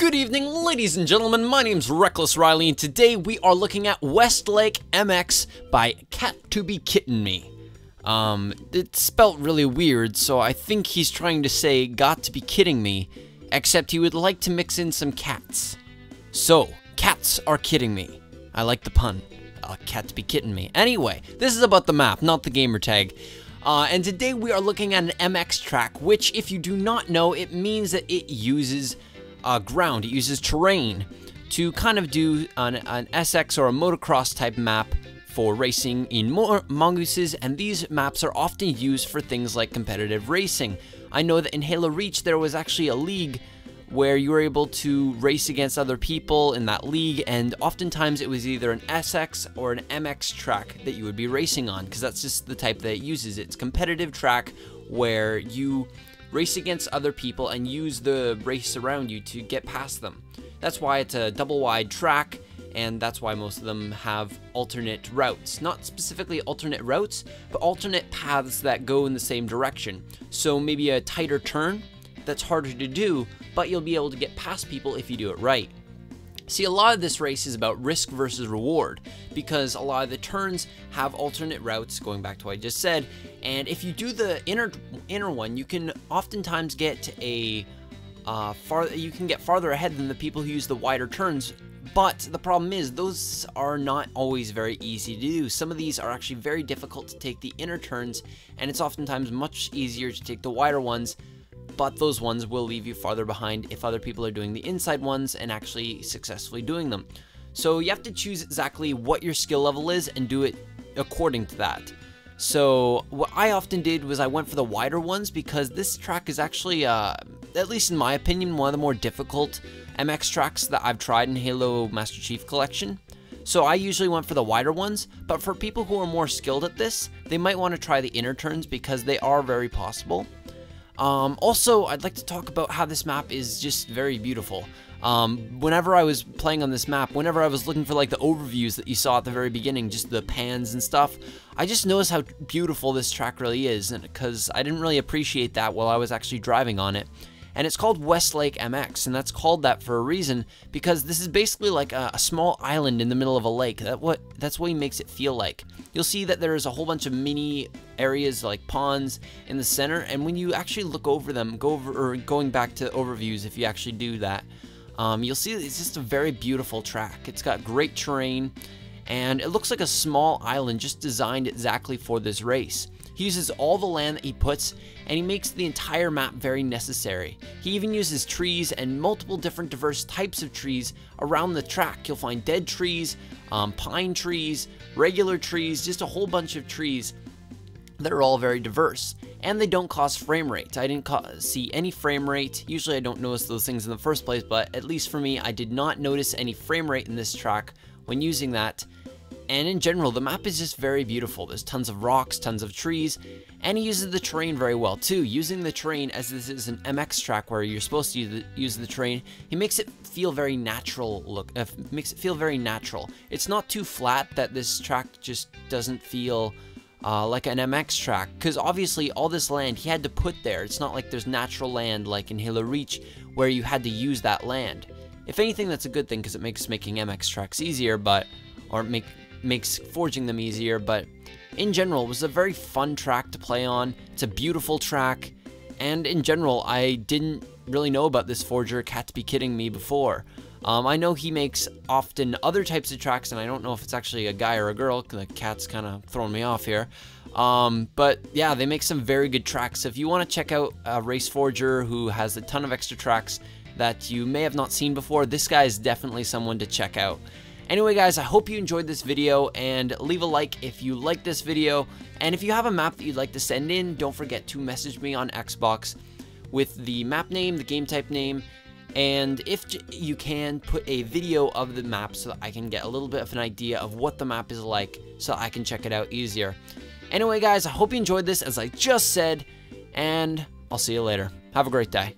Good evening, ladies and gentlemen. My name's Reckless Riley, and today we are looking at Westlake MX by Cat to Be Kitten Me. It's spelt really weird, so I think he's trying to say got to be kidding me, except he would like to mix in some cats. So, cats are kidding me. I like the pun. Cat to be kidding me. Anyway, this is about the map, not the gamer tag. And today we are looking at an MX track, which, if you do not know, it means that it uses ground. It uses terrain to kind of do an SX or a motocross type map for racing in mongooses, and these maps are often used for things like competitive racing. I know that in Halo Reach there was actually a league where you were able to race against other people in that league, and oftentimes it was either an SX or an MX track that you would be racing on, because that's just the type that it uses. It's competitive track where you race against other people and use the race around you to get past them. That's why it's a double wide track, and that's why most of them have alternate routes. Not specifically alternate routes, but alternate paths that go in the same direction. So maybe a tighter turn that's harder to do, but you'll be able to get past people if you do it right. See, a lot of this race is about risk versus reward, because a lot of the turns have alternate routes, going back to what I just said, and if you do the inner one, you can oftentimes get farther ahead than the people who use the wider turns. But the problem is, those are not always very easy to do. Some of these are actually very difficult to take the inner turns, and it's oftentimes much easier to take the wider ones, but those ones will leave you farther behind if other people are doing the inside ones and actually successfully doing them. So you have to choose exactly what your skill level is and do it according to that. So what I often did was I went for the wider ones, because this track is actually, at least in my opinion, one of the more difficult MX tracks that I've tried in Halo Master Chief Collection. So I usually went for the wider ones, but for people who are more skilled at this, they might want to try the inner turns because they are very possible. Also, I'd like to talk about how this map is just very beautiful. Whenever I was playing on this map, whenever I was looking for like the overviews that you saw at the very beginning, just the pans and stuff, I just noticed how beautiful this track really is, and because I didn't really appreciate that while I was actually driving on it. And it's called Westlake MX, and that's called that for a reason, because this is basically like a small island in the middle of a lake. That's what he makes it feel like. You'll see that there's a whole bunch of mini areas like ponds in the center, and when you actually look over them, going back to overviews, if you actually do that, you'll see that it's just a very beautiful track. It's got great terrain, and it looks like a small island just designed exactly for this race. He uses all the land that he puts, and he makes the entire map very necessary. He even uses trees and multiple different diverse types of trees around the track. You'll find dead trees, pine trees, regular trees, just a whole bunch of trees that are all very diverse. And they don't cause frame rate. I didn't see any frame rate. Usually I don't notice those things in the first place, but at least for me, I did not notice any frame rate in this track when using that. And in general, the map is just very beautiful. There's tons of rocks, tons of trees, and he uses the terrain very well too. Using the terrain, as this is an MX track where you're supposed to use the terrain, he makes it feel very natural. Makes it feel very natural. It's not too flat that this track just doesn't feel like an MX track, because obviously all this land he had to put there. It's not like there's natural land like in Halo Reach where you had to use that land. If anything, that's a good thing, because it makes making MX tracks easier, makes forging them easier. But in general, it was a very fun track to play on. It's a beautiful track, and in general, I didn't really know about this forger, Cat to Be Kidding Me, before. I know he makes often other types of tracks, and I don't know if it's actually a guy or a girl, because the cat's kind of throwing me off here. But yeah, they make some very good tracks. So if you want to check out a race forger who has a ton of extra tracks that you may have not seen before, this guy is definitely someone to check out. Anyway guys, I hope you enjoyed this video, and leave a like if you liked this video, and if you have a map that you'd like to send in, don't forget to message me on Xbox with the map name, the game type name, and if you can, put a video of the map so that I can get a little bit of an idea of what the map is like, so I can check it out easier. Anyway guys, I hope you enjoyed this, as I just said, and I'll see you later. Have a great day.